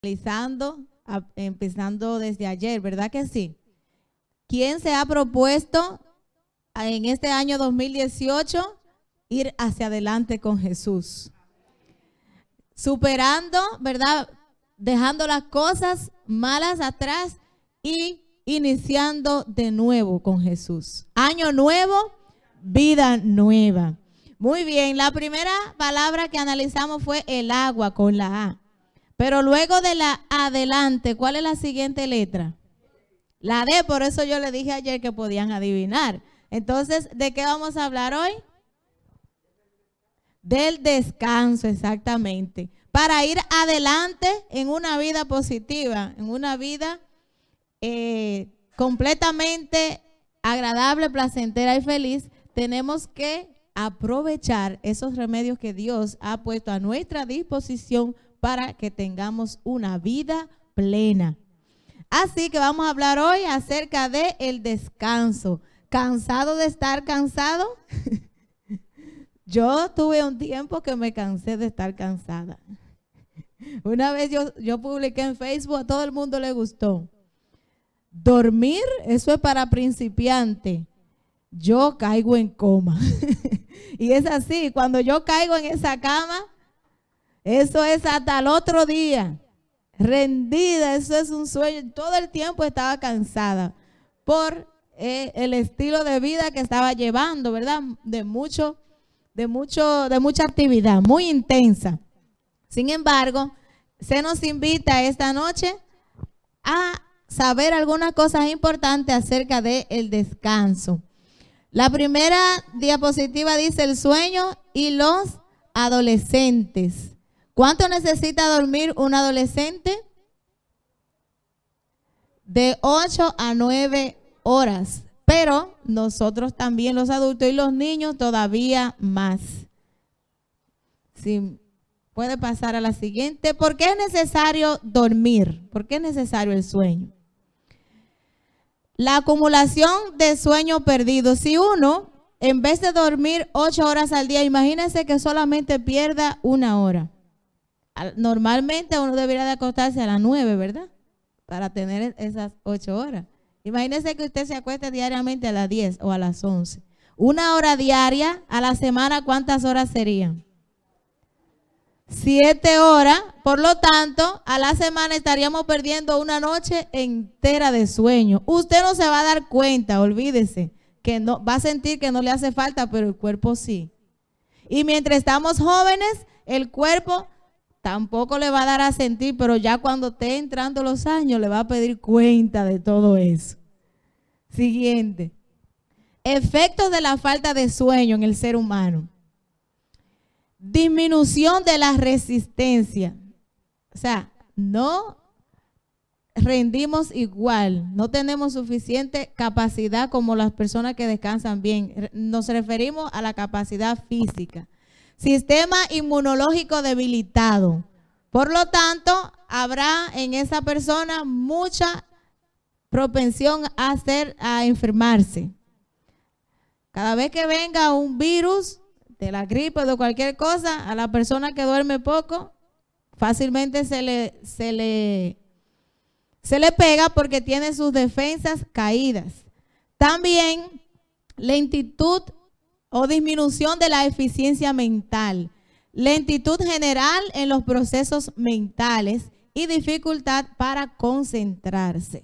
empezando desde ayer, ¿verdad que sí? ¿Quién se ha propuesto en este año 2018 ir hacia adelante con Jesús? Superando, ¿verdad? Dejando las cosas malas atrás y iniciando de nuevo con Jesús. Año nuevo, vida nueva. Muy bien, la primera palabra que analizamos fue el agua con la A. Pero luego de la adelante, ¿cuál es la siguiente letra? La D, por eso yo le dije ayer que podían adivinar. Entonces, ¿de qué vamos a hablar hoy? Del descanso, exactamente. Para ir adelante en una vida positiva, en una vida completamente agradable, placentera y feliz, tenemos que aprovechar esos remedios que Dios ha puesto a nuestra disposición para que tengamos una vida plena. Así que vamos a hablar hoy acerca del descanso. ¿Cansado de estar cansado? Yo tuve un tiempo que me cansé de estar cansada. Una vez yo publiqué en Facebook, a todo el mundo le gustó. Dormir, eso es para principiantes. Yo caigo en coma. Y es así, cuando yo caigo en esa cama, eso es hasta el otro día. Rendida, eso es un sueño. Todo el tiempo estaba cansada por el estilo de vida que estaba llevando, ¿verdad? De mucha actividad, muy intensa. Sin embargo, se nos invita esta noche a saber algunas cosas importantes acerca del descanso. La primera diapositiva dice el sueño y los adolescentes. ¿Cuánto necesita dormir un adolescente? De 8 a 9 horas. Pero nosotros también, los adultos y los niños, todavía más. Si puede pasar a la siguiente. ¿Por qué es necesario dormir? ¿Por qué es necesario el sueño? La acumulación de sueño perdido. Si uno, en vez de dormir 8 horas al día, imagínense que solamente pierda 1 hora. Normalmente uno debería de acostarse a las 9, ¿verdad? Para tener esas 8 horas. Imagínense que usted se acueste diariamente a las 10 o a las 11. 1 hora diaria, a la semana, ¿cuántas horas serían? 7 horas. Por lo tanto, a la semana estaríamos perdiendo una noche entera de sueño. Usted no se va a dar cuenta, olvídese, que no va a sentir que no le hace falta, pero el cuerpo sí. Y mientras estamos jóvenes, el cuerpo tampoco le va a dar a sentir, pero ya cuando esté entrando los años le va a pedir cuenta de todo eso. Siguiente. Efectos de la falta de sueño en el ser humano. Disminución de la resistencia. O sea, no rendimos igual, no tenemos suficiente capacidad como las personas que descansan bien. Nos referimos a la capacidad física. Sistema inmunológico debilitado. Por lo tanto, habrá en esa persona mucha propensión a enfermarse. Cada vez que venga un virus de la gripe o de cualquier cosa, a la persona que duerme poco, fácilmente se le pega porque tiene sus defensas caídas. También lentitud o disminución de la eficiencia mental, lentitud general en los procesos mentales y dificultad para concentrarse.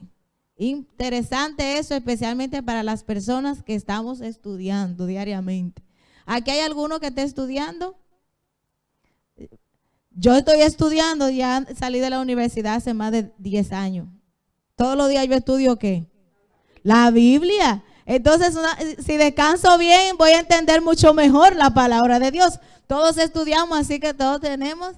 Interesante eso, especialmente para las personas que estamos estudiando diariamente. ¿Aquí hay alguno que esté estudiando? Yo estoy estudiando, ya salí de la universidad hace más de 10 años. Todos los días yo estudio ¿qué? La Biblia. Entonces, si descanso bien, voy a entender mucho mejor la palabra de Dios. Todos estudiamos, así que todos tenemos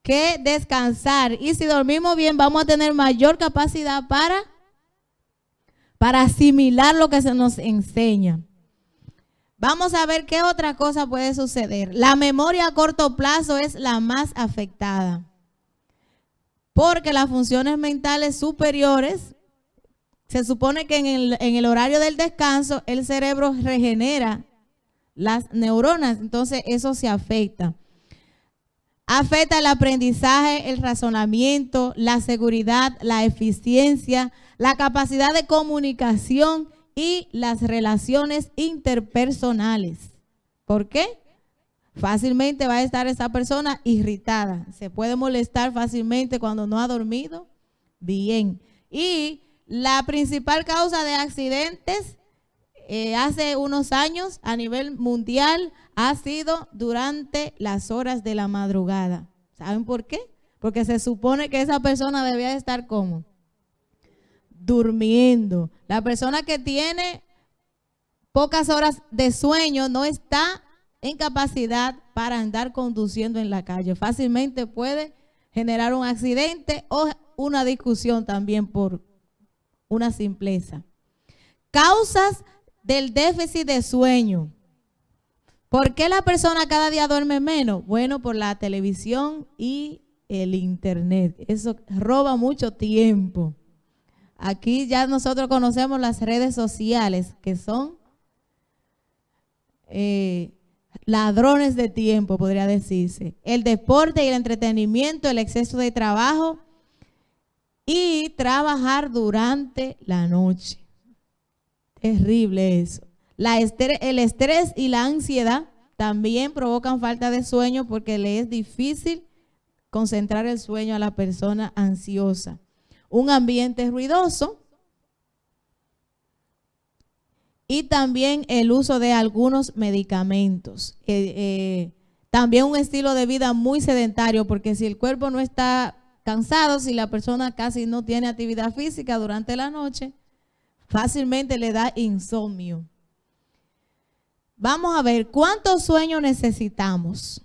que descansar. Y si dormimos bien, vamos a tener mayor capacidad para asimilar lo que se nos enseña. Vamos a ver qué otra cosa puede suceder. La memoria a corto plazo es la más afectada, porque las funciones mentales superiores, se supone que en el horario del descanso el cerebro regenera las neuronas, entonces eso se afecta. Afecta el aprendizaje, el razonamiento, la seguridad, la eficiencia, la capacidad de comunicación y las relaciones interpersonales. ¿Por qué? Fácilmente va a estar esa persona irritada. Se puede molestar fácilmente cuando no ha dormido bien. Y la principal causa de accidentes hace unos años a nivel mundial ha sido durante las horas de la madrugada. ¿Saben por qué? Porque se supone que esa persona debía estar ¿cómo? Durmiendo. La persona que tiene pocas horas de sueño no está en capacidad para andar conduciendo en la calle. Fácilmente puede generar un accidente o una discusión también por una simpleza. Causas del déficit de sueño. ¿Por qué la persona cada día duerme menos? Bueno, por la televisión y el internet. Eso roba mucho tiempo. Aquí ya nosotros conocemos las redes sociales, que son ladrones de tiempo, podría decirse. El deporte y el entretenimiento, el exceso de trabajo y trabajar durante la noche. Terrible eso. El estrés y la ansiedad también provocan falta de sueño porque le es difícil concentrar el sueño a la persona ansiosa. Un ambiente ruidoso y también el uso de algunos medicamentos. También un estilo de vida muy sedentario, porque si el cuerpo no está cansado, si la persona casi no tiene actividad física durante la noche, fácilmente le da insomnio. Vamos a ver, ¿cuántos sueños necesitamos?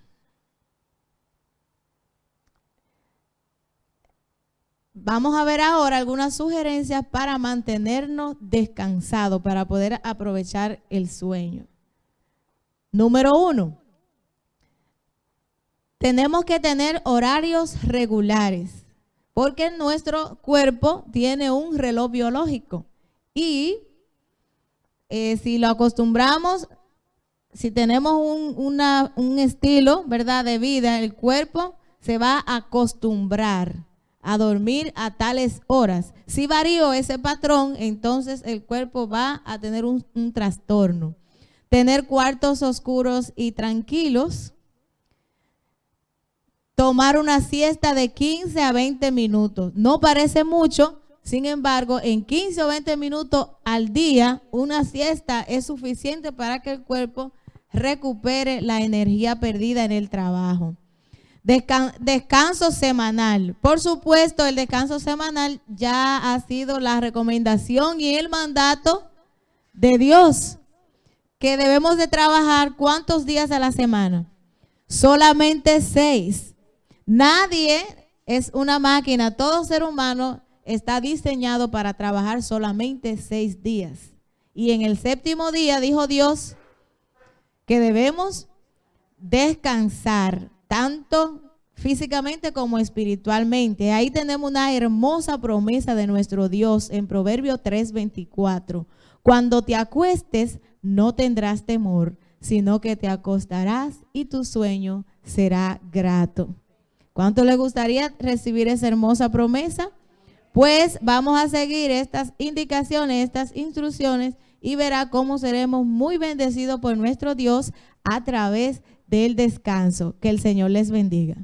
Vamos a ver ahora algunas sugerencias para mantenernos descansados, para poder aprovechar el sueño. Número 1, tenemos que tener horarios regulares, porque nuestro cuerpo tiene un reloj biológico y si lo acostumbramos, si tenemos un estilo, ¿verdad?, de vida, el cuerpo se va a acostumbrar a dormir a tales horas. Si varío ese patrón, entonces el cuerpo va a tener un trastorno. Tener cuartos oscuros y tranquilos. Tomar una siesta de 15 a 20 minutos. No parece mucho, sin embargo, en 15 o 20 minutos al día, una siesta es suficiente para que el cuerpo recupere la energía perdida en el trabajo. Descanso semanal. Por supuesto, el descanso semanal ya ha sido la recomendación y el mandato de Dios, que debemos de trabajar ¿cuántos días a la semana? Solamente 6. Nadie es una máquina. Todo ser humano está diseñado para trabajar solamente 6 días. Y en el 7º día dijo Dios que debemos descansar, tanto físicamente como espiritualmente. Ahí tenemos una hermosa promesa de nuestro Dios en Proverbios 3:24. Cuando te acuestes, no tendrás temor, sino que te acostarás y tu sueño será grato. ¿Cuánto le gustaría recibir esa hermosa promesa? Pues vamos a seguir estas indicaciones, estas instrucciones, y verá cómo seremos muy bendecidos por nuestro Dios a través del descanso. Que el Señor les bendiga.